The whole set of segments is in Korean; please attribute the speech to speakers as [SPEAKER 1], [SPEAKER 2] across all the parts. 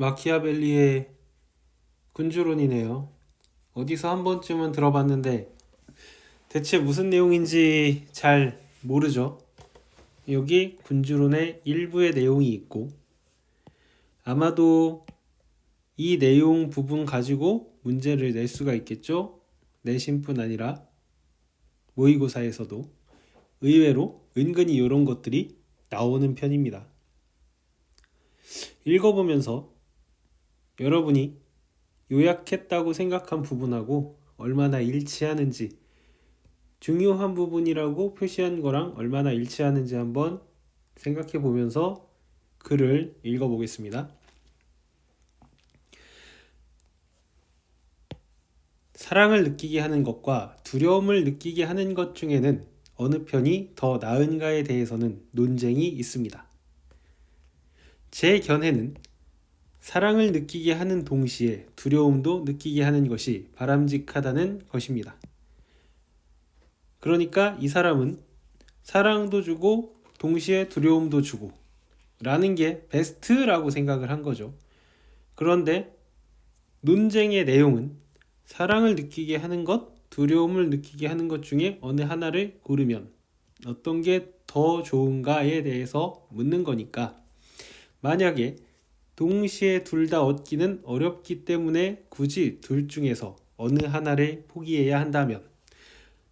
[SPEAKER 1] 마키아벨리의 군주론이네요. 어디서 한 번쯤은 들어봤는데 대체 무슨 내용인지 잘 모르죠. 여기 군주론의 일부의 내용이 있고 아마도 이 내용 부분 가지고 문제를 낼 수가 있겠죠. 내신뿐 아니라 모의고사에서도 의외로 은근히 이런 것들이 나오는 편입니다. 읽어보면서 여러분이 요약했다고 생각한 부분하고 얼마나 일치하는지, 중요한 부분이라고 표시한 거랑 얼마나 일치하는지 한번 생각해 보면서 글을 읽어보겠습니다. 사랑을 느끼게 하는 것과 두려움을 느끼게 하는 것 중에는 어느 편이 더 나은가에 대해서는 논쟁이 있습니다. 제 견해는 사랑을 느끼게 하는 동시에 두려움도 느끼게 하는 것이 바람직하다는 것입니다. 그러니까 이 사람은 사랑도 주고 동시에 두려움도 주고 라는 게 베스트라고 생각을 한 거죠. 그런데 논쟁의 내용은 사랑을 느끼게 하는 것, 두려움을 느끼게 하는 것 중에 어느 하나를 고르면 어떤 게 더 좋은가에 대해서 묻는 거니까, 만약에 동시에 둘 다 얻기는 어렵기 때문에 굳이 둘 중에서 어느 하나를 포기해야 한다면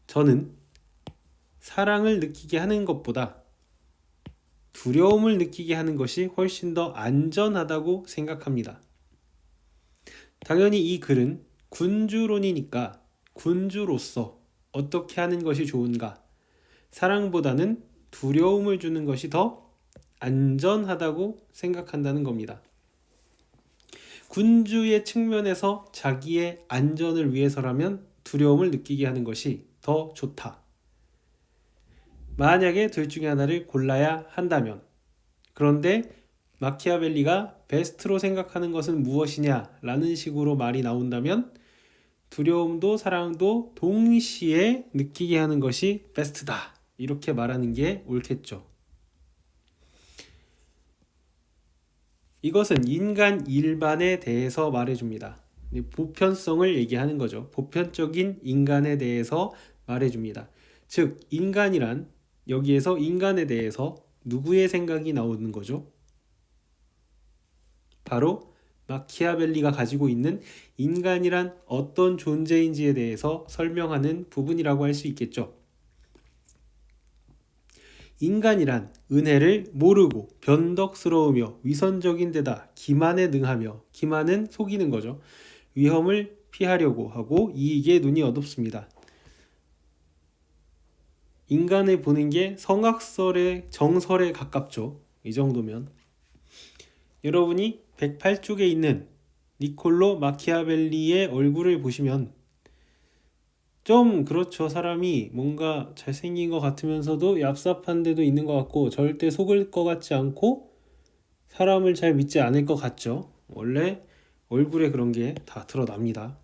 [SPEAKER 1] 저는 사랑을 느끼게 하는 것보다 두려움을 느끼게 하는 것이 훨씬 더 안전하다고 생각합니다. 당연히 이 글은 군주론이니까 군주로서 어떻게 하는 것이 좋은가, 사랑보다는 두려움을 주는 것이 더 안전하다고 생각한다는 겁니다. 군주의 측면에서 자기의 안전을 위해서라면 두려움을 느끼게 하는 것이 더 좋다. 만약에 둘 중에 하나를 골라야 한다면, 그런데 마키아벨리가 베스트로 생각하는 것은 무엇이냐 라는 식으로 말이 나온다면 두려움도 사랑도 동시에 느끼게 하는 것이 베스트다, 이렇게 말하는 게 옳겠죠. 이것은 인간 일반에 대해서 말해줍니다. 보편성을 얘기하는 거죠. 보편적인 인간에 대해서 말해줍니다. 즉 인간이란, 여기에서 인간에 대해서 누구의 생각이 나오는 거죠? 바로 마키아벨리가 가지고 있는 인간이란 어떤 존재인지에 대해서 설명하는 부분이라고 할 수 있겠죠. 인간이란 은혜를 모르고 변덕스러우며 위선적인 데다 기만에 능하며, 기만은 속이는 거죠. 위험을 피하려고 하고 이익에 눈이 어둡습니다. 인간을 보는 게 성악설의 정설에 가깝죠. 이 정도면 여러분이 108쪽에 있는 니콜로 마키아벨리의 얼굴을 보시면 좀 그렇죠. 사람이 뭔가 잘생긴 것 같으면서도 얍삽한 데도 있는 것 같고 절대 속을 것 같지 않고 사람을 잘 믿지 않을 것 같죠. 원래 얼굴에 그런 게 다 드러납니다.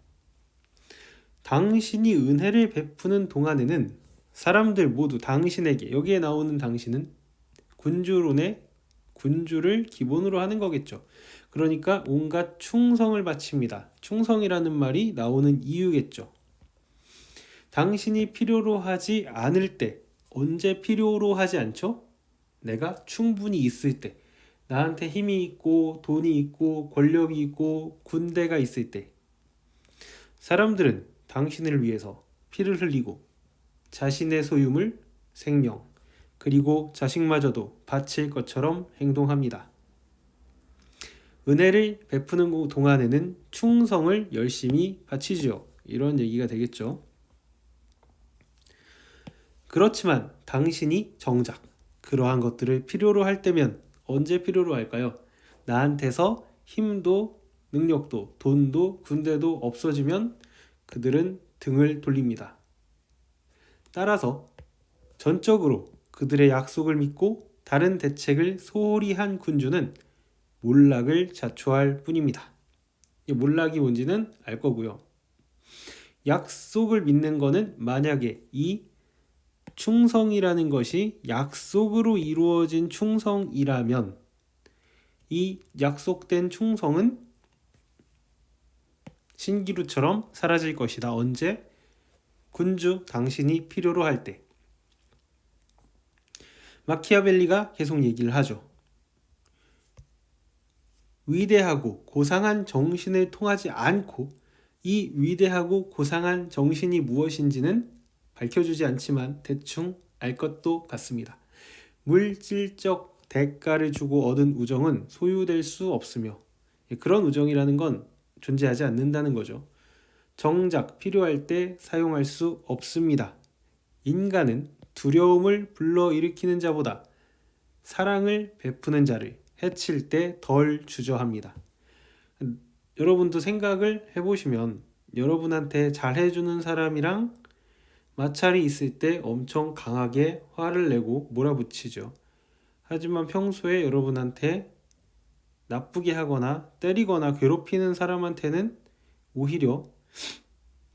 [SPEAKER 1] 당신이 은혜를 베푸는 동안에는 사람들 모두 당신에게, 여기에 나오는 당신은 군주론의 군주를 기본으로 하는 거겠죠. 그러니까 온갖 충성을 바칩니다. 충성이라는 말이 나오는 이유겠죠. 당신이 필요로 하지 않을 때, 언제 필요로 하지 않죠? 내가 충분히 있을 때, 나한테 힘이 있고 돈이 있고 권력이 있고 군대가 있을 때, 사람들은 당신을 위해서 피를 흘리고 자신의 소유물, 생명, 그리고 자식마저도 바칠 것처럼 행동합니다. 은혜를 베푸는 동안에는 충성을 열심히 바치지요. 이런 얘기가 되겠죠. 그렇지만 당신이 정작 그러한 것들을 필요로 할 때면 언제 필요로 할까요? 나한테서 힘도 능력도 돈도 군대도 없어지면 그들은 등을 돌립니다. 따라서 전적으로 그들의 약속을 믿고 다른 대책을 소홀히 한 군주는 몰락을 자초할 뿐입니다. 이 몰락이 뭔지는 알 거고요. 약속을 믿는 거는 만약에 이 충성이라는 것이 약속으로 이루어진 충성이라면 이 약속된 충성은 신기루처럼 사라질 것이다. 언제? 군주 당신이 필요로 할 때. 마키아벨리가 계속 얘기를 하죠. 위대하고 고상한 정신을 통하지 않고 이 위대하고 고상한 정신이 무엇인지는 밝혀주지 않지만 대충 알 것도 같습니다. 물질적 대가를 주고 얻은 우정은 소유될 수 없으며 그런 우정이라는 건 존재하지 않는다는 거죠. 정작 필요할 때 사용할 수 없습니다. 인간은 두려움을 불러일으키는 자보다 사랑을 베푸는 자를 해칠 때 덜 주저합니다. 여러분도 생각을 해보시면 여러분한테 잘해주는 사람이랑 마찰이 있을 때 엄청 강하게 화를 내고 몰아붙이죠. 하지만 평소에 여러분한테 나쁘게 하거나 때리거나 괴롭히는 사람한테는 오히려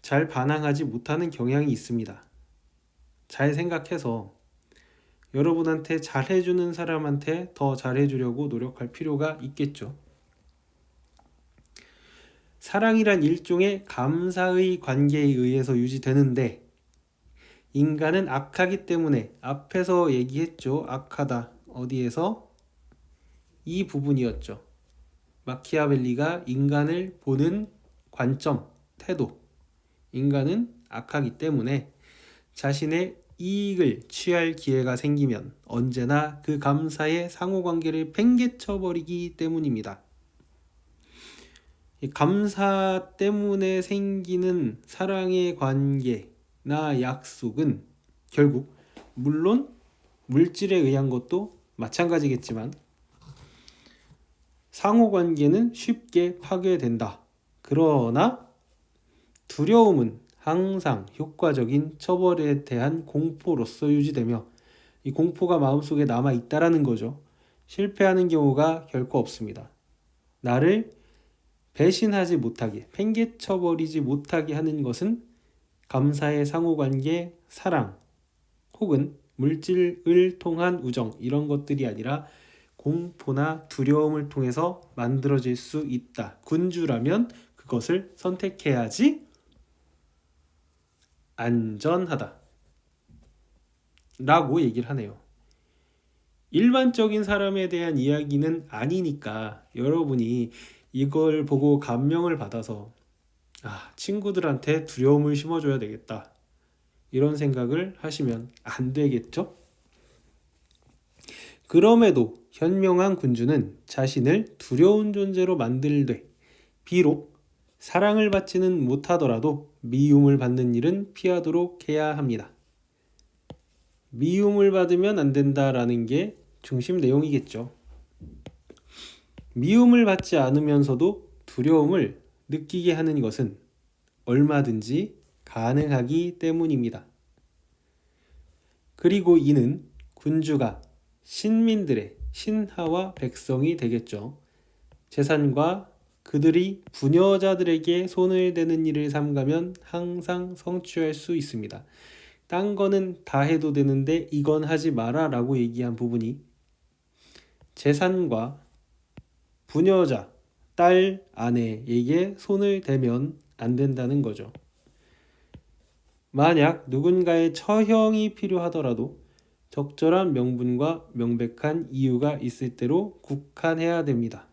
[SPEAKER 1] 잘 반항하지 못하는 경향이 있습니다. 잘 생각해서 여러분한테 잘해주는 사람한테 더 잘해주려고 노력할 필요가 있겠죠. 사랑이란 일종의 감사의 관계에 의해서 유지되는데 인간은 악하기 때문에 앞에서 얘기했죠. 악하다. 어디에서? 이 부분이었죠. 마키아벨리가 인간을 보는 관점, 태도. 인간은 악하기 때문에 자신의 이익을 취할 기회가 생기면 언제나 그 감사의 상호관계를 팽개쳐버리기 때문입니다. 감사 때문에 생기는 사랑의 관계나 약속은 결국 물론 물질에 의한 것도 마찬가지겠지만 상호관계는 쉽게 파괴된다. 그러나 두려움은 항상 효과적인 처벌에 대한 공포로서 유지되며 이 공포가 마음속에 남아있다라는 거죠. 실패하는 경우가 결코 없습니다. 나를 배신하지 못하게, 팽개쳐버리지 못하게 하는 것은 감사의 상호관계, 사랑 혹은 물질을 통한 우정 이런 것들이 아니라 공포나 두려움을 통해서 만들어질 수 있다. 군주라면 그것을 선택해야지 안전하다 라고 얘기를 하네요. 일반적인 사람에 대한 이야기는 아니니까 여러분이 이걸 보고 감명을 받아서 친구들한테 두려움을 심어줘야 되겠다 이런 생각을 하시면 안 되겠죠? 그럼에도 현명한 군주는 자신을 두려운 존재로 만들되 비록 사랑을 받지는 못하더라도 미움을 받는 일은 피하도록 해야 합니다. 미움을 받으면 안 된다라는 게 중심 내용이겠죠. 미움을 받지 않으면서도 두려움을 느끼게 하는 것은 얼마든지 가능하기 때문입니다. 그리고 이는 군주가 신민들의 신하와 백성이 되겠죠. 재산과 그들이 부녀자들에게 손을 대는 일을 삼가면 항상 성취할 수 있습니다. 딴 거는 다 해도 되는데 이건 하지 마라 라고 얘기한 부분이 재산과 부녀자, 딸, 아내에게 손을 대면 안 된다는 거죠. 만약 누군가의 처형이 필요하더라도 적절한 명분과 명백한 이유가 있을 대로 국한해야 됩니다.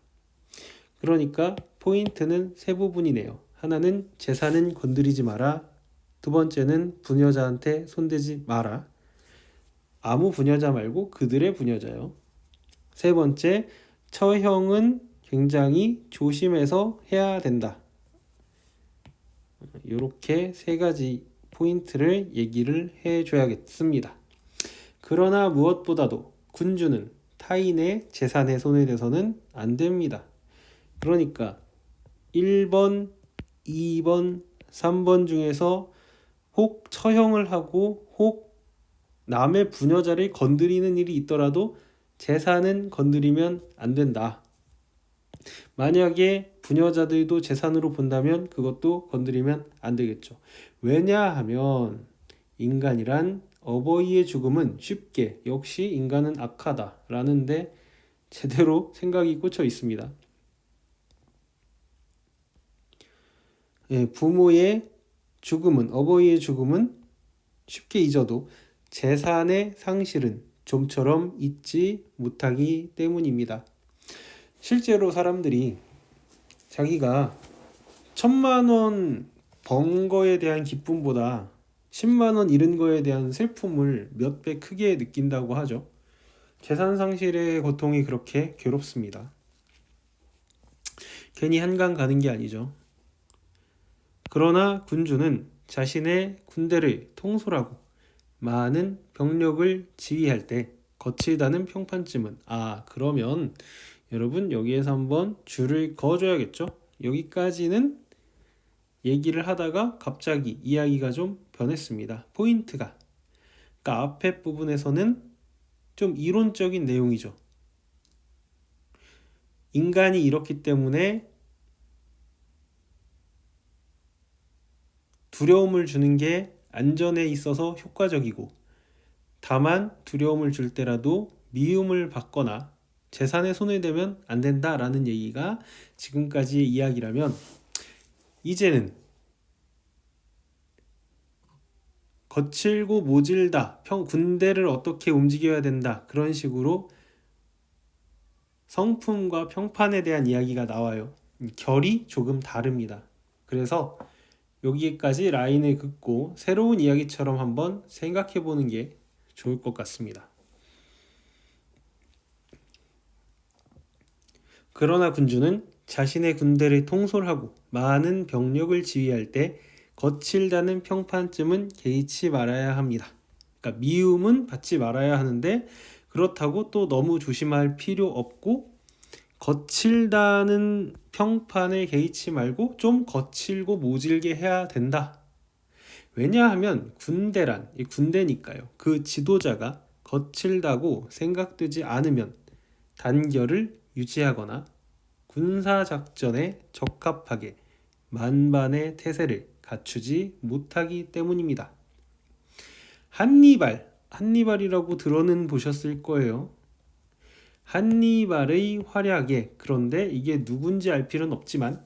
[SPEAKER 1] 그러니까 포인트는 세 부분이네요. 하나는 재산은 건드리지 마라. 두 번째는 부녀자한테 손대지 마라. 아무 부녀자 말고 그들의 부녀자요. 세 번째, 처형은 굉장히 조심해서 해야 된다. 이렇게 세 가지 포인트를 얘기를 해줘야겠습니다. 그러나 무엇보다도 군주는 타인의 재산에 손을 대서는 안 됩니다. 그러니까 1번, 2번, 3번 중에서 혹 처형을 하고 혹 남의 부녀자를 건드리는 일이 있더라도 재산은 건드리면 안 된다. 만약에 부녀자들도 재산으로 본다면 그것도 건드리면 안 되겠죠. 왜냐하면 인간이란 어버이의 죽음은 쉽게 역시 인간은 악하다 라는데 제대로 생각이 꽂혀 있습니다. 예, 부모의 죽음은, 어버이의 죽음은 쉽게 잊어도 재산의 상실은 좀처럼 잊지 못하기 때문입니다. 실제로 사람들이 자기가 1,000만 원 번 거에 대한 기쁨보다 10만 원 잃은 거에 대한 슬픔을 몇 배 크게 느낀다고 하죠. 재산 상실의 고통이 그렇게 괴롭습니다. 괜히 한강 가는 게 아니죠. 그러나 군주는 자신의 군대를 통솔하고 많은 병력을 지휘할 때 거칠다는 평판쯤은, 그러면 여러분 여기에서 한번 줄을 그어줘야겠죠. 여기까지는 얘기를 하다가 갑자기 이야기가 좀 변했습니다. 포인트가. 그러니까 앞에 부분에서는 좀 이론적인 내용이죠. 인간이 이렇기 때문에 두려움을 주는 게 안전에 있어서 효과적이고, 다만 두려움을 줄 때라도 미움을 받거나 재산에 손을 대면 안 된다라는 얘기가 지금까지의 이야기라면, 이제는 거칠고 모질다, 군대를 어떻게 움직여야 된다, 그런 식으로 성품과 평판에 대한 이야기가 나와요. 결이 조금 다릅니다. 그래서 여기까지 라인을 긋고 새로운 이야기처럼 한번 생각해 보는 게 좋을 것 같습니다. 그러나 군주는 자신의 군대를 통솔하고 많은 병력을 지휘할 때 거칠다는 평판쯤은 개의치 말아야 합니다. 그러니까 미움은 받지 말아야 하는데, 그렇다고 또 너무 조심할 필요 없고, 거칠다는 평판에 개의치 말고 좀 거칠고 모질게 해야 된다. 왜냐하면 군대란, 이 군대니까요. 그 지도자가 거칠다고 생각되지 않으면 단결을 유지하거나 군사작전에 적합하게 만반의 태세를 갖추지 못하기 때문입니다. 한니발이라고 들어는 보셨을 거예요. 한니발의 활약에, 그런데 이게 누군지 알 필요는 없지만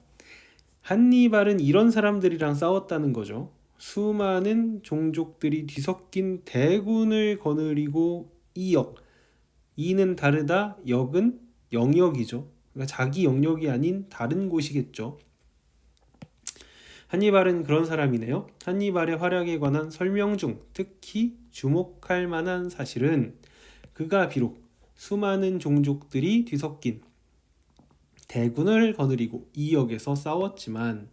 [SPEAKER 1] 한니발은 이런 사람들이랑 싸웠다는 거죠. 수많은 종족들이 뒤섞인 대군을 거느리고 이역, 이는 다르다, 역은 영역이죠. 그러니까 자기 영역이 아닌 다른 곳이겠죠. 한니발은 그런 사람이네요. 한니발의 활약에 관한 설명 중 특히 주목할 만한 사실은, 그가 비록 수많은 종족들이 뒤섞인 대군을 거느리고 이역에서 싸웠지만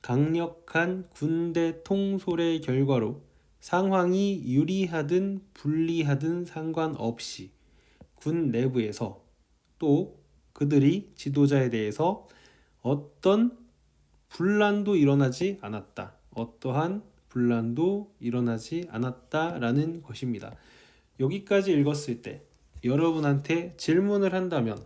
[SPEAKER 1] 강력한 군대 통솔의 결과로 상황이 유리하든 불리하든 상관없이 군 내부에서, 또 그들이 지도자에 대해서 어떤 분란도 일어나지 않았다. 어떠한 분란도 일어나지 않았다라는 것입니다. 여기까지 읽었을 때 여러분한테 질문을 한다면,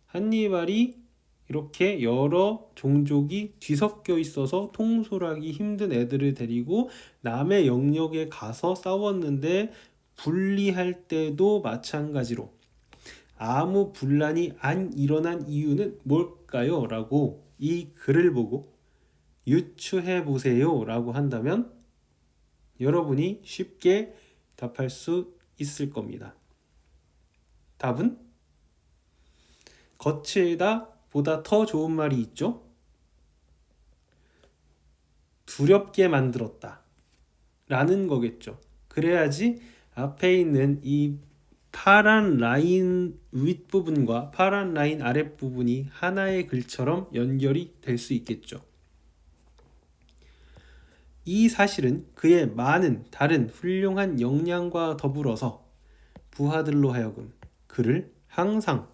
[SPEAKER 1] 한니발이 이렇게 여러 종족이 뒤섞여 있어서 통솔하기 힘든 애들을 데리고 남의 영역에 가서 싸웠는데 분리할 때도 마찬가지로 아무 분란이 안 일어난 이유는 뭘까요? 라고 이 글을 보고 유추해 보세요 라고 한다면 여러분이 쉽게 답할 수 있을 겁니다. 답은 거칠다 보다 더 좋은 말이 있죠. 두렵게 만들었다 라는 거겠죠. 그래야지 앞에 있는 이 파란 라인 윗부분과 파란 라인 아랫부분이 하나의 글처럼 연결이 될 수 있겠죠. 이 사실은 그의 많은 다른 훌륭한 역량과 더불어서 부하들로 하여금 그를 항상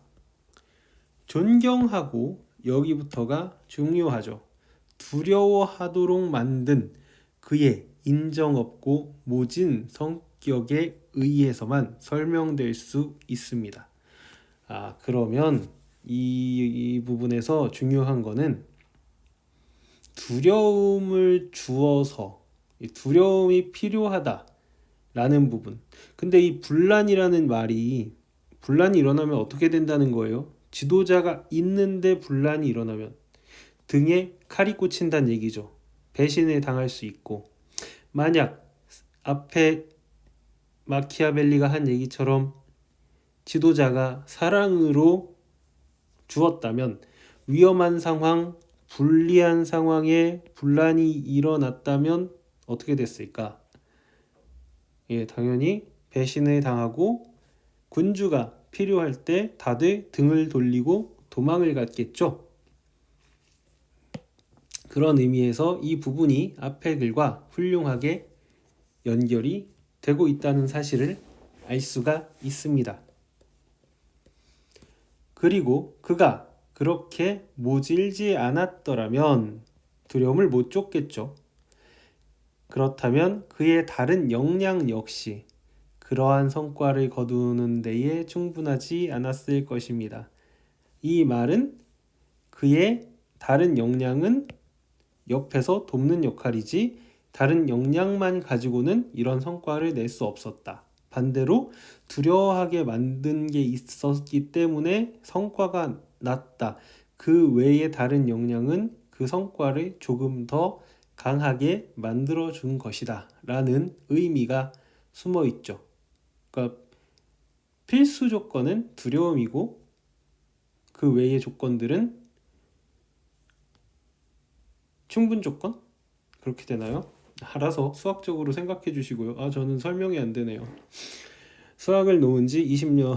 [SPEAKER 1] 존경하고, 여기부터가 중요하죠. 두려워하도록 만든 그의 인정 없고 모진 성격에 의해서만 설명될 수 있습니다. 그러면 이 부분에서 중요한 거는 두려움을 주어서 두려움이 필요하다라는 부분. 근데 이 분란이라는 말이 분란이 일어나면 어떻게 된다는 거예요? 지도자가 있는데 분란이 일어나면 등에 칼이 꽂힌다는 얘기죠. 배신을 당할 수 있고, 만약 앞에 마키아벨리가 한 얘기처럼 지도자가 사랑으로 주었다면 위험한 상황, 불리한 상황에 분란이 일어났다면 어떻게 됐을까? 예, 당연히 배신을 당하고 군주가 필요할 때 다들 등을 돌리고 도망을 갔겠죠. 그런 의미에서 이 부분이 앞의 글과 훌륭하게 연결이 되고 있다는 사실을 알 수가 있습니다. 그리고 그가 그렇게 모질지 않았더라면 두려움을 못 줬겠죠. 그렇다면 그의 다른 역량 역시 그러한 성과를 거두는 데에 충분하지 않았을 것입니다. 이 말은 그의 다른 역량은 옆에서 돕는 역할이지 다른 역량만 가지고는 이런 성과를 낼 수 없었다. 반대로 두려워하게 만든 게 있었기 때문에 성과가 났다. 그 외의 다른 역량은 그 성과를 조금 더 강하게 만들어 준 것이다 라는 의미가 숨어 있죠. 그러니까 필수 조건은 두려움이고 그 외의 조건들은 충분 조건? 그렇게 되나요? 알아서 수학적으로 생각해 주시고요. 저는 설명이 안 되네요. 수학을 놓은 지 20년.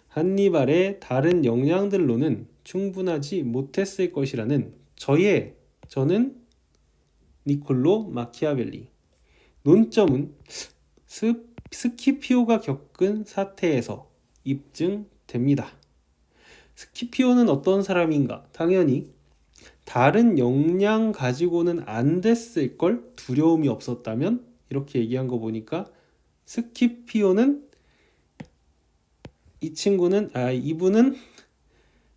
[SPEAKER 1] 한니발의 다른 역량들로는 충분하지 못했을 것이라는 저는 니콜로 마키아벨리. 논점은 스키피오가 겪은 사태에서 입증됩니다. 스키피오는 어떤 사람인가? 당연히 다른 역량 가지고는 안 됐을 걸, 두려움이 없었다면. 이렇게 얘기한 거 보니까 스키피오는 이분은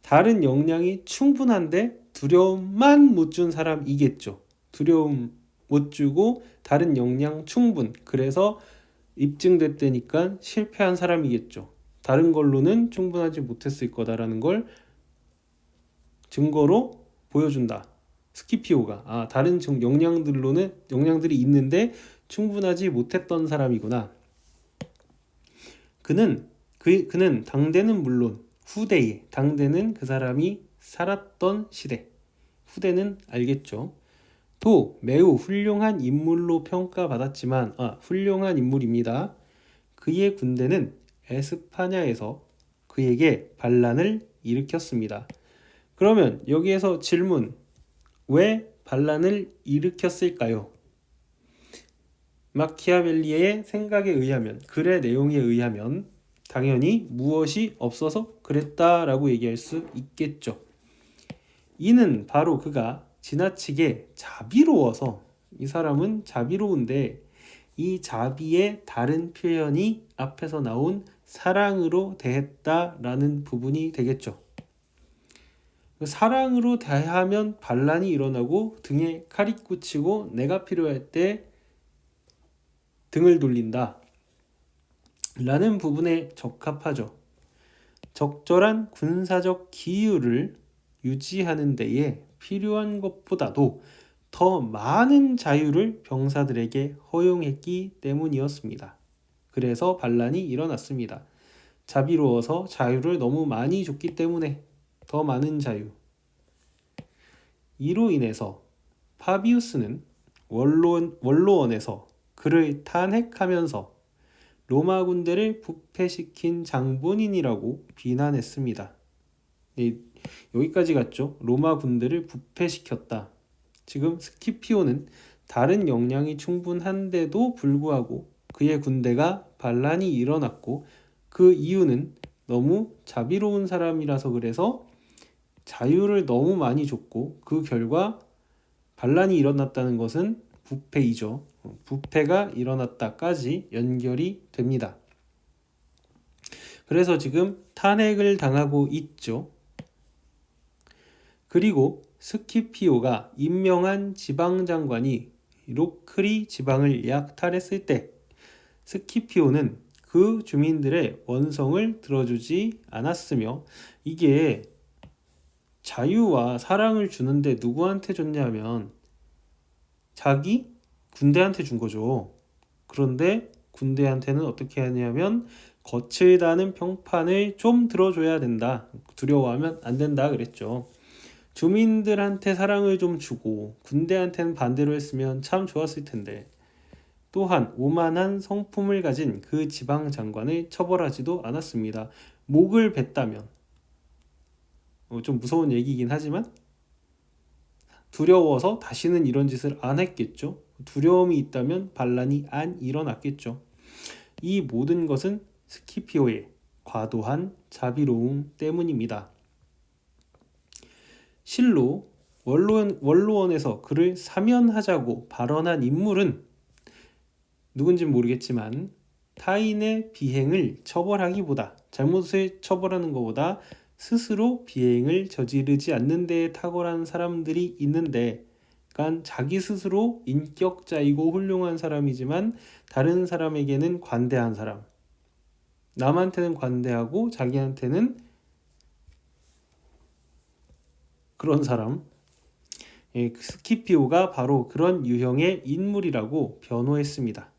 [SPEAKER 1] 다른 역량이 충분한데 두려움만 못 준 사람이겠죠. 두려움 못 주고 다른 역량 충분, 그래서 입증됐다니까 실패한 사람이겠죠. 다른 걸로는 충분하지 못했을 거다라는 걸 증거로 보여준다. 스키피오가 다른 역량들로는 역량들이 있는데 충분하지 못했던 사람이구나. 그는 당대는 물론 후대에, 당대는 그 사람이 살았던 시대, 후대는 알겠죠. 또 매우 훌륭한 인물로 평가받았지만 훌륭한 인물입니다. 그의 군대는 에스파냐에서 그에게 반란을 일으켰습니다. 그러면 여기에서 질문, 왜 반란을 일으켰을까요? 마키아벨리의 생각에 의하면, 글의 내용에 의하면 당연히 무엇이 없어서 그랬다라고 얘기할 수 있겠죠. 이는 바로 그가 지나치게 자비로워서, 이 사람은 자비로운데 이 자비의 다른 표현이 앞에서 나온 사랑으로 대했다라는 부분이 되겠죠. 사랑으로 대하면 반란이 일어나고 등에 칼이 꽂히고 내가 필요할 때 등을 돌린다 라는 부분에 적합하죠. 적절한 군사적 기율을 유지하는 데에 필요한 것보다도 더 많은 자유를 병사들에게 허용했기 때문이었습니다. 그래서 반란이 일어났습니다. 자비로워서 자유를 너무 많이 줬기 때문에 더 많은 자유. 이로 인해서 파비우스는 원로원에서 그를 탄핵하면서 로마 군대를 부패시킨 장본인이라고 비난했습니다. 여기까지 갔죠. 로마 군대를 부패시켰다. 지금 스키피오는 다른 역량이 충분한데도 불구하고 그의 군대가 반란이 일어났고 그 이유는 너무 자비로운 사람이라서 그래서 자유를 너무 많이 줬고 그 결과 반란이 일어났다는 것은 부패이죠. 부패가 일어났다까지 연결이 됩니다. 그래서 지금 탄핵을 당하고 있죠. 그리고 스키피오가 임명한 지방장관이 로크리 지방을 약탈했을 때 스키피오는 그 주민들의 원성을 들어주지 않았으며, 이게 자유와 사랑을 주는데 누구한테 줬냐면 자기 군대한테 준 거죠. 그런데 군대한테는 어떻게 하냐면 거칠다는 평판을 좀 들어줘야 된다. 두려워하면 안 된다 그랬죠. 주민들한테 사랑을 좀 주고 군대한테는 반대로 했으면 참 좋았을 텐데, 또한 오만한 성품을 가진 그 지방 장관을 처벌하지도 않았습니다. 목을 뱉다면, 좀 무서운 얘기이긴 하지만 두려워서 다시는 이런 짓을 안 했겠죠. 두려움이 있다면 반란이 안 일어났겠죠. 이 모든 것은 스키피오의 과도한 자비로움 때문입니다. 실로 원로원에서 그를 사면하자고 발언한 인물은 누군진 모르겠지만 타인의 비행을 처벌하기보다, 잘못을 처벌하는 것보다 스스로 비행을 저지르지 않는 데에 탁월한 사람들이 있는데, 그러니까 자기 스스로 인격자이고 훌륭한 사람이지만 다른 사람에게는 관대한 사람, 남한테는 관대하고 자기한테는 그런 사람, 스키피오가 바로 그런 유형의 인물이라고 변호했습니다.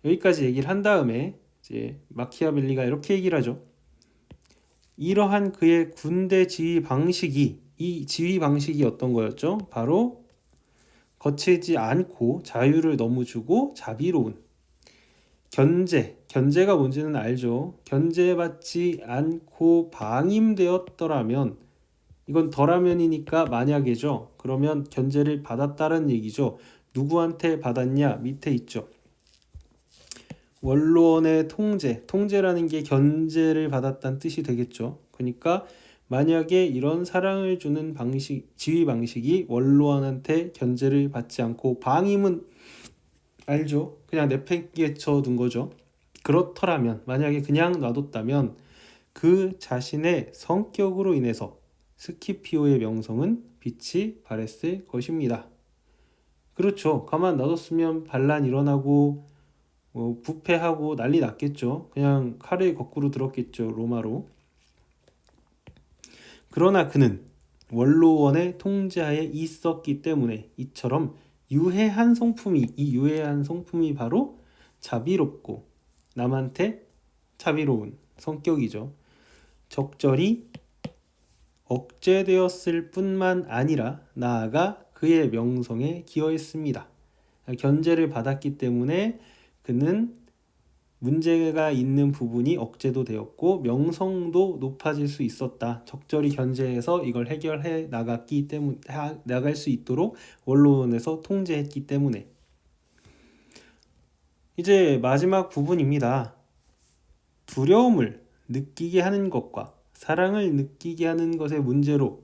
[SPEAKER 1] 여기까지 얘기를 한 다음에 이제 마키아벨리가 이렇게 얘기를 하죠. 이러한 그의 군대 지휘 방식이, 이 지휘 방식이 어떤 거였죠? 바로 거칠지 않고 자유를 너무 주고 자비로운 견제가 뭔지는 알죠. 견제받지 않고 방임되었더라면, 이건 덜하면이니까 만약이죠. 그러면 견제를 받았다는 얘기죠. 누구한테 받았냐? 밑에 있죠. 원로원의 통제라는 게 견제를 받았다는 뜻이 되겠죠. 그러니까 만약에 이런 사랑을 주는 지휘 방식이 원로원한테 견제를 받지 않고, 방임은 알죠? 그냥 내팽개쳐 둔 거죠. 그렇더라면, 만약에 그냥 놔뒀다면 그 자신의 성격으로 인해서 스키피오의 명성은 빛이 발했을 것입니다. 그렇죠. 가만 놔뒀으면 반란 일어나고 부패하고 난리 났겠죠. 그냥 칼을 거꾸로 들었겠죠. 로마로. 그러나 그는 원로원의 통제하에 있었기 때문에 이처럼 이 유해한 성품이 바로 자비롭고 남한테 자비로운 성격이죠. 적절히 억제되었을 뿐만 아니라 나아가 그의 명성에 기여했습니다. 견제를 받았기 때문에 그는 문제가 있는 부분이 억제도 되었고 명성도 높아질 수 있었다. 적절히 견제해서 이걸 해결해 나갈 수 있도록 원로원에서 통제했기 때문에. 이제 마지막 부분입니다. 두려움을 느끼게 하는 것과 사랑을 느끼게 하는 것의 문제로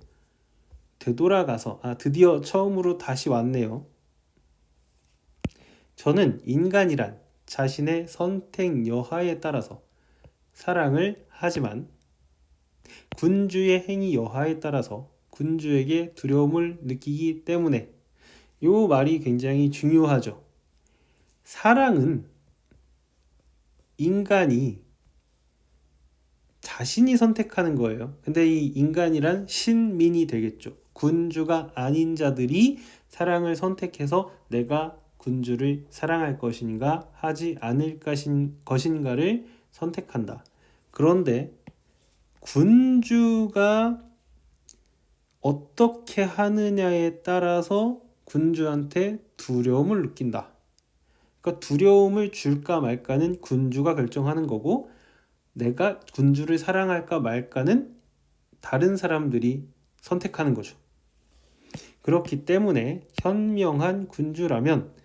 [SPEAKER 1] 되돌아가서 드디어 처음으로 다시 왔네요. 저는 인간이란 자신의 선택 여하에 따라서 사랑을 하지만 군주의 행위 여하에 따라서 군주에게 두려움을 느끼기 때문에, 이 말이 굉장히 중요하죠. 사랑은 인간이 자신이 선택하는 거예요. 근데 이 인간이란 신민이 되겠죠. 군주가 아닌 자들이 사랑을 선택해서 내가 군주를 사랑할 것인가 하지 않을 것인가를 선택한다. 그런데 군주가 어떻게 하느냐에 따라서 군주한테 두려움을 느낀다. 그러니까 두려움을 줄까 말까는 군주가 결정하는 거고, 내가 군주를 사랑할까 말까는 다른 사람들이 선택하는 거죠. 그렇기 때문에 현명한 군주라면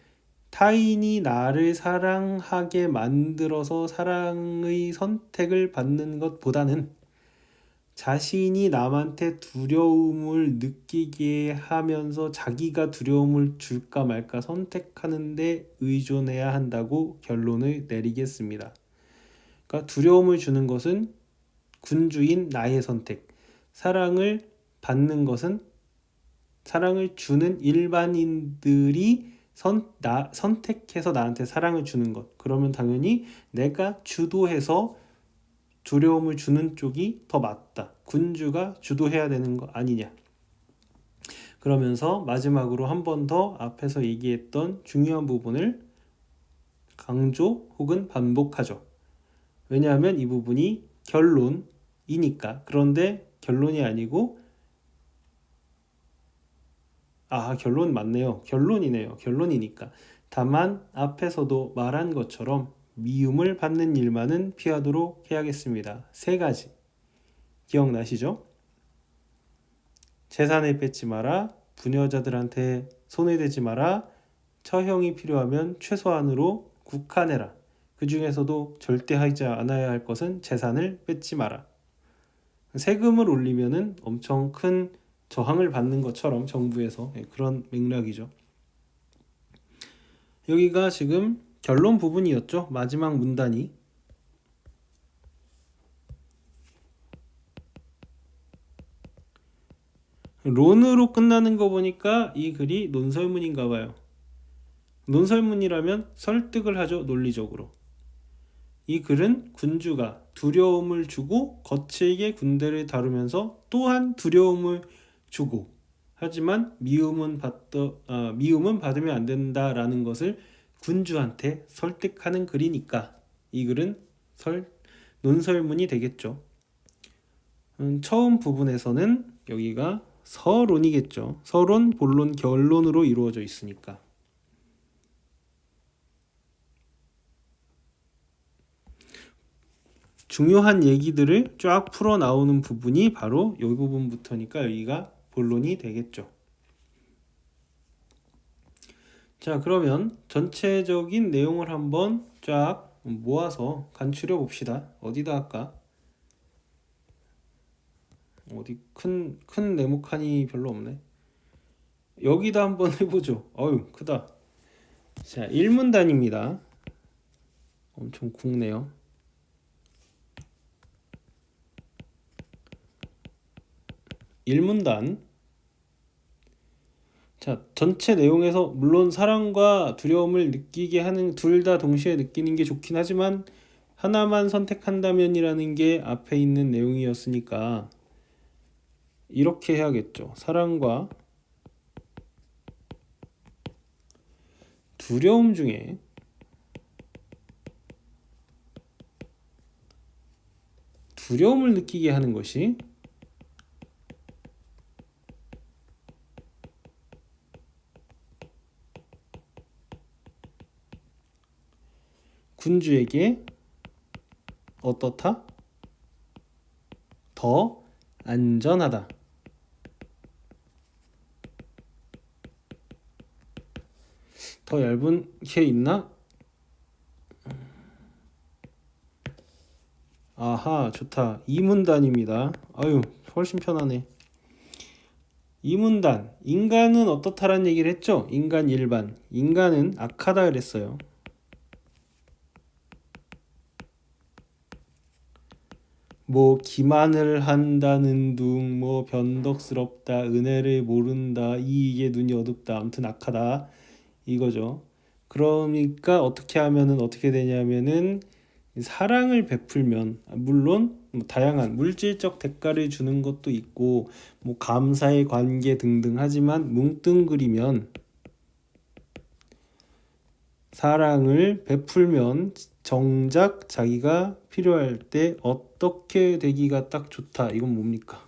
[SPEAKER 1] 타인이 나를 사랑하게 만들어서 사랑의 선택을 받는 것보다는 자신이 남한테 두려움을 느끼게 하면서 자기가 두려움을 줄까 말까 선택하는 데 의존해야 한다고 결론을 내리겠습니다. 그러니까 두려움을 주는 것은 군주인 나의 선택, 사랑을 받는 것은 사랑을 주는 일반인들이 선택해서 나한테 사랑을 주는 것. 그러면 당연히 내가 주도해서 두려움을 주는 쪽이 더 맞다. 군주가 주도해야 되는 거 아니냐. 그러면서 마지막으로 한 번 더 앞에서 얘기했던 중요한 부분을 강조 혹은 반복하죠. 왜냐하면 이 부분이 결론이니까. 그런데 결론이 아니고 결론 맞네요. 결론이네요. 결론이니까. 다만 앞에서도 말한 것처럼 미움을 받는 일만은 피하도록 해야겠습니다. 3가지. 기억나시죠? 재산을 뺏지 마라. 부녀자들한테 손을 대지 마라. 처형이 필요하면 최소한으로 국한해라. 그 중에서도 절대 하지 않아야 할 것은 재산을 뺏지 마라. 세금을 올리면은 엄청 큰 저항을 받는 것처럼 정부에서 그런 맥락이죠. 여기가 지금 결론 부분이었죠. 마지막 문단이. 론으로 끝나는 거 보니까 이 글이 논설문인가 봐요. 논설문이라면 설득을 하죠. 논리적으로. 이 글은 군주가 두려움을 주고 거칠게 군대를 다루면서 또한 두려움을 주고 하지만 미움은 받으면 안 된다라는 것을 군주한테 설득하는 글이니까 이 글은 논설문이 되겠죠. 처음 부분에서는 여기가 서론이겠죠. 서론, 본론, 결론으로 이루어져 있으니까. 중요한 얘기들을 쫙 풀어 나오는 부분이 바로 이 부분부터니까 여기가 본론이 되겠죠. 자, 그러면 전체적인 내용을 한번 쫙 모아서 간추려 봅시다. 어디다 할까? 어디 큰 네모칸이 별로 없네. 여기다 한번 해보죠. 어휴, 크다. 자, 1문단입니다. 엄청 굵네요. 1문단. 자, 전체 내용에서 물론 사랑과 두려움을 느끼게 하는 둘 다 동시에 느끼는 게 좋긴 하지만 하나만 선택한다면이라는 게 앞에 있는 내용이었으니까 이렇게 해야겠죠. 사랑과 두려움 중에 두려움을 느끼게 하는 것이 군주에게 어떻다? 더 안전하다. 더 얇은 게 있나? 아하, 좋다. 2문단입니다. 아유, 훨씬 편하네. 2문단. 인간은 어떻다라는 얘기를 했죠? 인간 일반. 인간은 악하다 그랬어요. 뭐 기만을 한다는 둥, 뭐 변덕스럽다, 은혜를 모른다, 이익에 눈이 어둡다, 아무튼 악하다 이거죠. 그러니까 어떻게 하면은 어떻게 되냐면은 사랑을 베풀면 물론 뭐 다양한 물질적 대가를 주는 것도 있고 뭐 감사의 관계 등등 하지만 뭉뚱그리면 사랑을 베풀면 정작 자기가 필요할 때 어떻게 되기가 딱 좋다. 이건 뭡니까?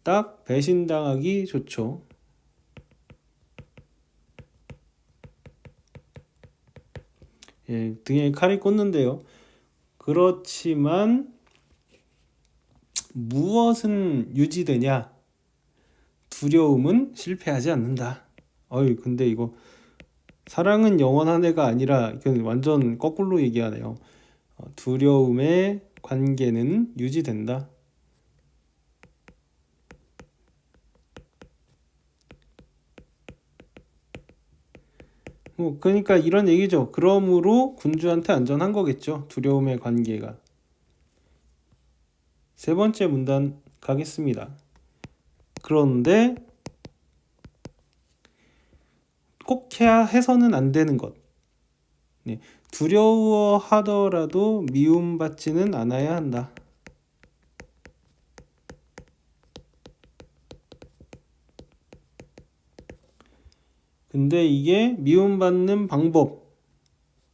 [SPEAKER 1] 딱 배신당하기 좋죠. 예, 등에 칼이 꽂는데요. 그렇지만 무엇은 유지되냐? 두려움은 실패하지 않는다. 근데 이거 사랑은 영원한 애가 아니라 이건 완전 거꾸로 얘기하네요. 두려움의 관계는 유지된다. 그러니까 이런 얘기죠. 그러므로 군주한테 안전한 거겠죠. 두려움의 관계가. 3번째 문단 가겠습니다. 그런데 꼭 해야 해서는 안 되는 것. 네. 두려워하더라도 미움받지는 않아야 한다. 근데 이게 미움받는 방법,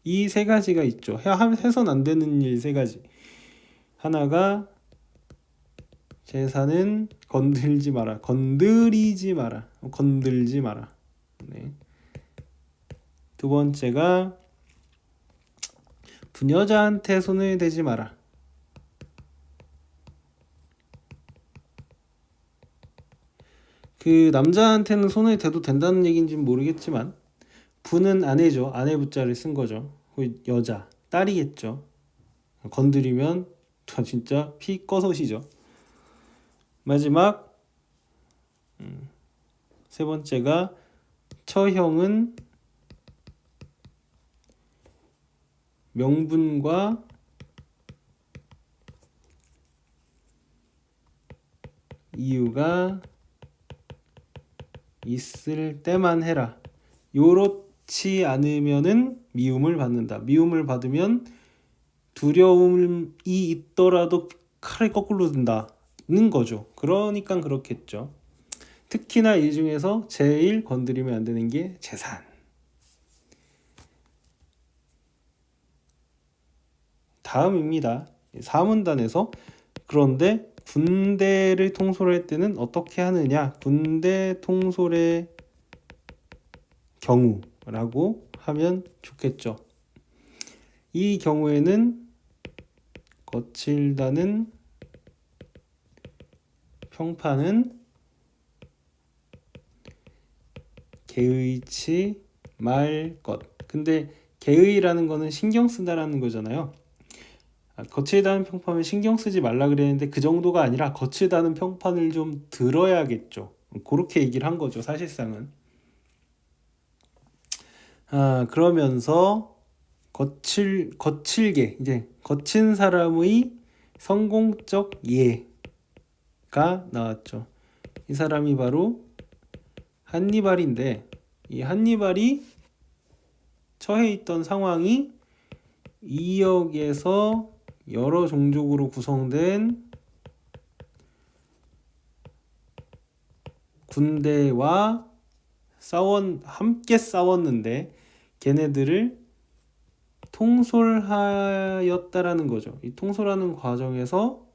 [SPEAKER 1] 이 세 가지가 있죠. 해선 안 되는 일 세 가지. 하나가 재산은 건들지 마라. 건드리지 마라. 건들지 마라. 네. 두 번째가 부녀자한테 손을 대지 마라. 그 남자한테는 손을 대도 된다는 얘기인지는 모르겠지만 부는 아내죠. 아내 부자를 쓴 거죠. 그 여자, 딸이겠죠. 건드리면 진짜 피 꺼서시죠. 마지막 세 번째가 처형은 명분과 이유가 있을 때만 해라. 요렇지 않으면은 미움을 받는다. 미움을 받으면 두려움이 있더라도 칼을 거꾸로 든다는 거죠. 그러니까 그렇겠죠. 특히나 이 중에서 제일 건드리면 안 되는 게 재산. 다음입니다. 사문단에서 그런데 군대를 통솔할 때는 어떻게 하느냐? 군대 통솔의 경우라고 하면 좋겠죠. 이 경우에는 거칠다는 평판은 개의치 말 것. 근데 개의라는 거는 신경 쓴다라는 거잖아요. 거칠다는 평판을 신경 쓰지 말라 그랬는데 그 정도가 아니라 거칠다는 평판을 좀 들어야겠죠. 그렇게 얘기를 한 거죠, 사실상은. 그러면서 거칠게 이제 거친 사람의 성공적 예가 나왔죠. 이 사람이 바로 한니발인데 이 한니발이 처해 있던 상황이 2역에서 여러 종족으로 구성된 군대와 함께 싸웠는데 걔네들을 통솔하였다라는 거죠. 이 통솔하는 과정에서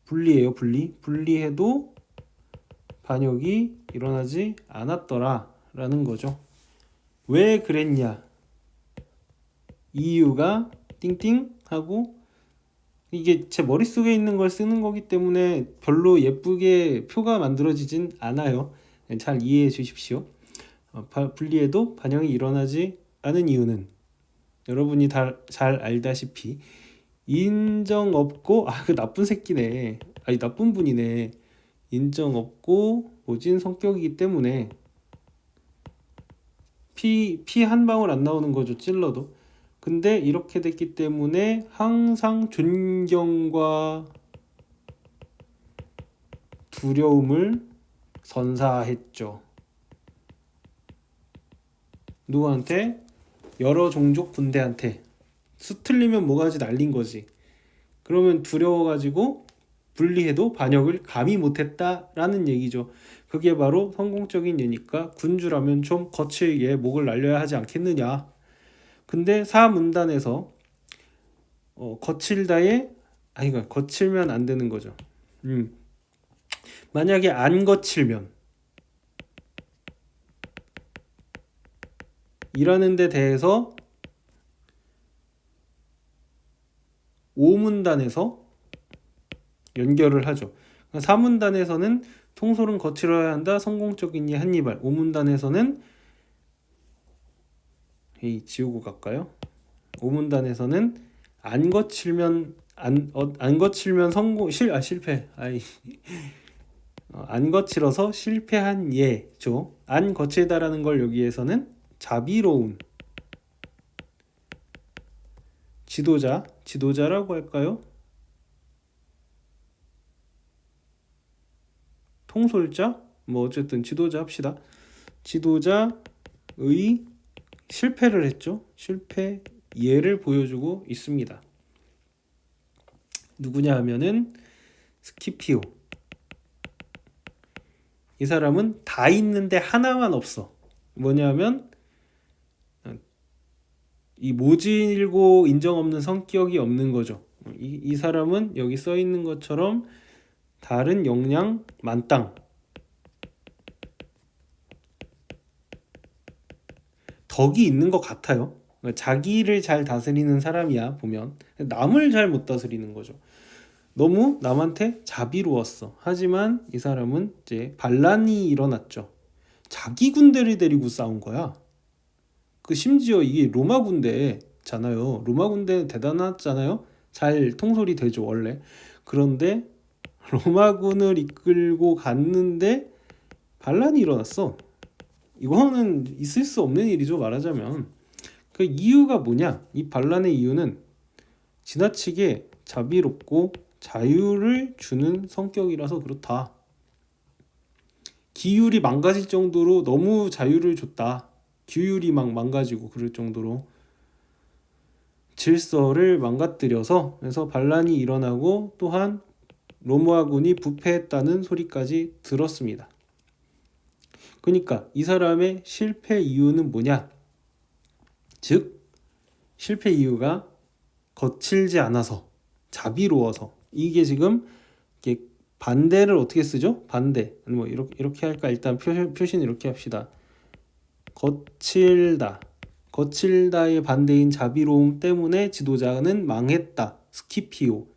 [SPEAKER 1] 분리해요. 분리해도 반역이 일어나지 않았더라라는 거죠. 왜 그랬냐? 이유가 띵띵 하고 이게 제 머릿속에 있는 걸 쓰는 거기 때문에 별로 예쁘게 표가 만들어지진 않아요. 잘 이해해 주십시오. 분리해도 반영이 일어나지 않은 이유는 여러분이 다 잘 알다시피 인정 없고 그 나쁜 새끼네. 아니 나쁜 분이네. 인정 없고 모진 성격이기 때문에 피 한 방울 안 나오는 거죠. 찔러도. 근데 이렇게 됐기 때문에 항상 존경과 두려움을 선사했죠. 누구한테? 여러 종족 군대한테. 수틀리면 뭐가지 날린 거지. 그러면 두려워가지고 분리해도 반역을 감히 못했다라는 얘기죠. 그게 바로 성공적인 예니까 군주라면 좀 거칠게 목을 날려야 하지 않겠느냐. 근데 사문단에서 거칠면 안 되는 거죠. 만약에 안 거칠면 이라는 데 대해서 오문단에서 연결을 하죠. 사문단에서는 통솔은 거칠어야 한다. 성공적인 이 한니발. 오문단에서는 지우고 갈까요? 오문단에서는 안 거칠면 실패. 안 거칠어서 실패한 예죠. 안 거칠다라는 걸 여기에서는 자비로운 지도자라고 할까요? 통솔자? 뭐 어쨌든 지도자 합시다. 지도자의 실패를 했죠. 실패 예를 보여주고 있습니다. 누구냐 하면은 스키피오. 이 사람은 다 있는데 하나만 없어. 뭐냐면 이 모질고 인정 없는 성격이 없는 거죠. 이 사람은 여기 써 있는 것처럼 다른 역량 만땅. 덕이 있는 것 같아요. 그러니까 자기를 잘 다스리는 사람이야 보면. 남을 잘 못 다스리는 거죠. 너무 남한테 자비로웠어. 하지만 이 사람은 이제 반란이 일어났죠. 자기 군대를 데리고 싸운 거야. 그 심지어 이게 로마 군대잖아요. 로마 군대 대단하잖아요. 잘 통솔이 되죠 원래. 그런데 로마군을 이끌고 갔는데 반란이 일어났어. 이거는 있을 수 없는 일이죠 말하자면. 그 이유가 뭐냐? 이 반란의 이유는 지나치게 자비롭고 자유를 주는 성격이라서 그렇다. 기율이 망가질 정도로 너무 자유를 줬다. 규율이 막 망가지고 그럴 정도로 질서를 망가뜨려서, 그래서 반란이 일어나고 또한 로마군이 부패했다는 소리까지 들었습니다. 그러니까 이 사람의 실패 이유는 뭐냐? 즉 실패 이유가 거칠지 않아서, 자비로워서. 이게 지금 이게 반대를 어떻게 쓰죠? 반대. 뭐 이렇게 할까? 일단 표시는 이렇게 합시다. 거칠다. 거칠다의 반대인 자비로움 때문에 지도자는 망했다. 스키피오.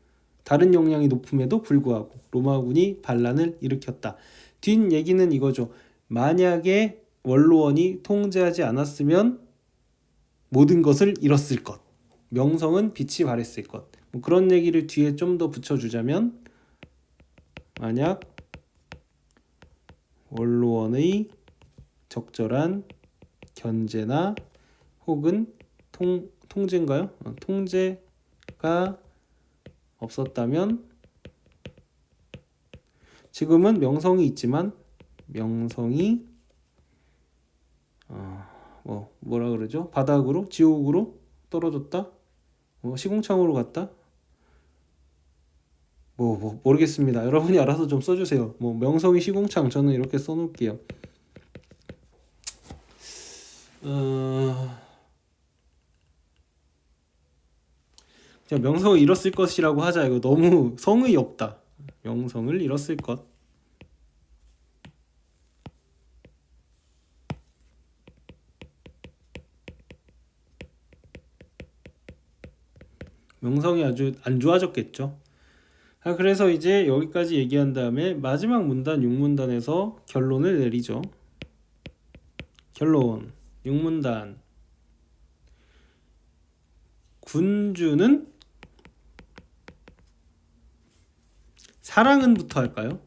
[SPEAKER 1] 다른 역량이 높음에도 불구하고 로마군이 반란을 일으켰다. 뒷 얘기는 이거죠. 만약에 원로원이 통제하지 않았으면 모든 것을 잃었을 것. 명성은 빛이 발했을 것. 뭐 그런 얘기를 뒤에 좀 더 붙여주자면, 만약 원로원의 적절한 견제나 혹은 통제인가요? 통제가 없었다면, 지금은 명성이 있지만 명성이 뭐라 그러죠? 바닥으로, 지옥으로 떨어졌다? 시궁창으로 갔다? 모르겠습니다. 여러분이 알아서 좀 써주세요. 명성이 시궁창, 저는 이렇게 써놓을게요. 그냥 명성을 잃었을 것이라고 하자. 이거 너무 성의 없다. 명성을 잃었을 것. 명성이 아주 안 좋아졌겠죠. 그래서 이제 여기까지 얘기한 다음에 마지막 문단 6문단에서 결론을 내리죠. 결론 6문단. 군주는 사랑은부터 할까요?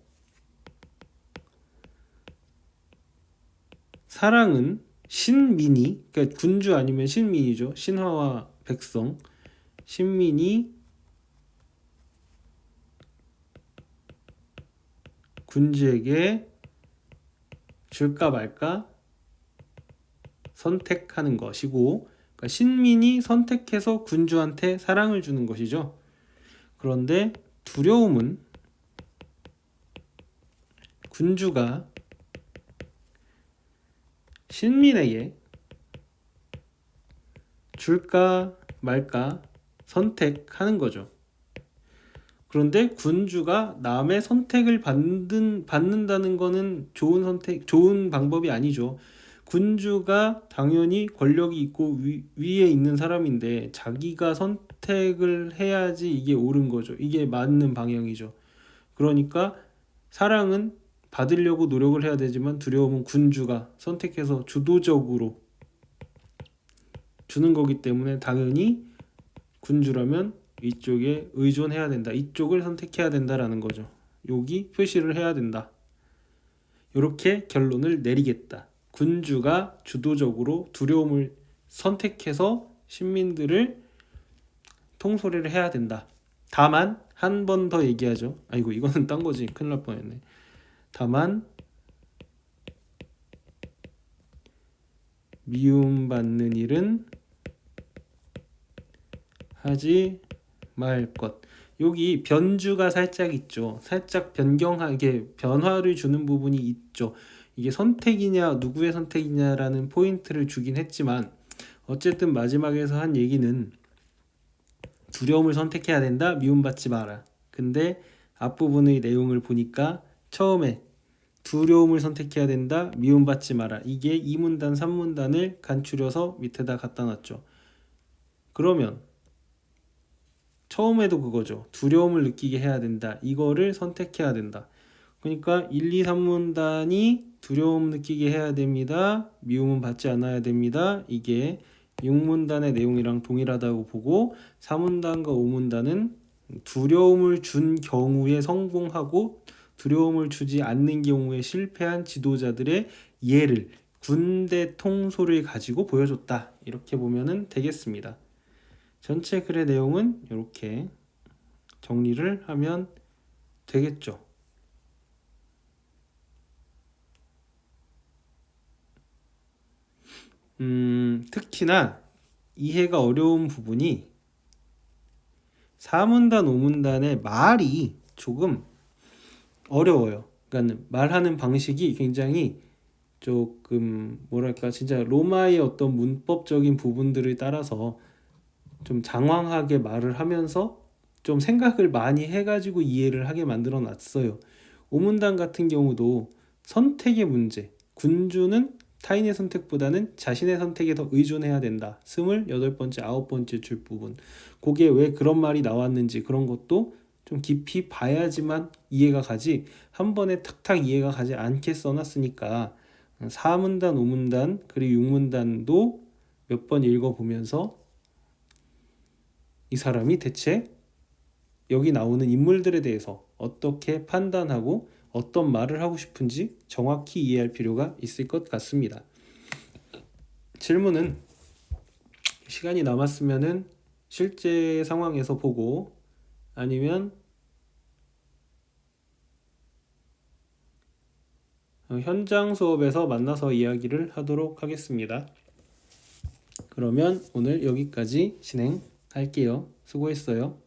[SPEAKER 1] 사랑은 신민이, 그러니까 군주 아니면 신민이죠. 신하와 백성. 신민이 군주에게 줄까 말까 선택하는 것이고, 그러니까 신민이 선택해서 군주한테 사랑을 주는 것이죠. 그런데 두려움은 군주가 신민에게 줄까 말까 선택하는 거죠. 그런데 군주가 남의 선택을 받는다는 거는 좋은 방법이 아니죠. 군주가 당연히 권력이 있고 위에 있는 사람인데 자기가 선택을 해야지 이게 옳은 거죠. 이게 맞는 방향이죠. 그러니까 사랑은 받으려고 노력을 해야 되지만 두려움은 군주가 선택해서 주도적으로 주는 거기 때문에 당연히 군주라면 이쪽에 의존해야 된다. 이쪽을 선택해야 된다라는 거죠. 여기 표시를 해야 된다. 이렇게 결론을 내리겠다. 군주가 주도적으로 두려움을 선택해서 신민들을 통솔을 해야 된다. 다만 한 번 더 얘기하죠. 아이고 이거는 딴 거지. 큰일 날 뻔했네. 다만 미움받는 일은 하지 말 것. 여기 변주가 살짝 있죠. 살짝 변경하게 변화를 주는 부분이 있죠. 이게 선택이냐 누구의 선택이냐라는 포인트를 주긴 했지만 어쨌든 마지막에서 한 얘기는 두려움을 선택해야 된다. 미움받지 마라. 근데 앞부분의 내용을 보니까 처음에 두려움을 선택해야 된다. 미움받지 마라. 이게 2문단, 3문단을 간추려서 밑에다 갖다 놨죠. 그러면 처음에도 그거죠. 두려움을 느끼게 해야 된다. 이거를 선택해야 된다. 그러니까 1, 2, 3문단이 두려움 느끼게 해야 됩니다. 미움은 받지 않아야 됩니다. 이게 6문단의 내용이랑 동일하다고 보고 4문단과 5문단은 두려움을 준 경우에 성공하고 두려움을 주지 않는 경우에 실패한 지도자들의 예를 군대 통솔을 가지고 보여줬다. 이렇게 보면 되겠습니다. 전체 글의 내용은 이렇게 정리를 하면 되겠죠. 특히나 이해가 어려운 부분이 4문단, 5문단의 말이 조금 어려워요. 그러니까 말하는 방식이 굉장히 조금 뭐랄까 진짜 로마의 어떤 문법적인 부분들을 따라서 좀 장황하게 말을 하면서 좀 생각을 많이 해가지고 이해를 하게 만들어 놨어요. 5문단 같은 경우도 선택의 문제, 군주는 타인의 선택보다는 자신의 선택에 더 의존해야 된다. 28번째, 9번째 줄 부분. 그게 왜 그런 말이 나왔는지 그런 것도 좀 깊이 봐야지만 이해가 가지 한 번에 탁탁 이해가 가지 않게 써놨으니까 4문단, 5문단, 그리고 6문단도 몇 번 읽어보면서 이 사람이 대체 여기 나오는 인물들에 대해서 어떻게 판단하고 어떤 말을 하고 싶은지 정확히 이해할 필요가 있을 것 같습니다. 질문은 시간이 남았으면은 실제 상황에서 보고 아니면 현장 수업에서 만나서 이야기를 하도록 하겠습니다. 그러면 오늘 여기까지 진행할게요. 수고했어요.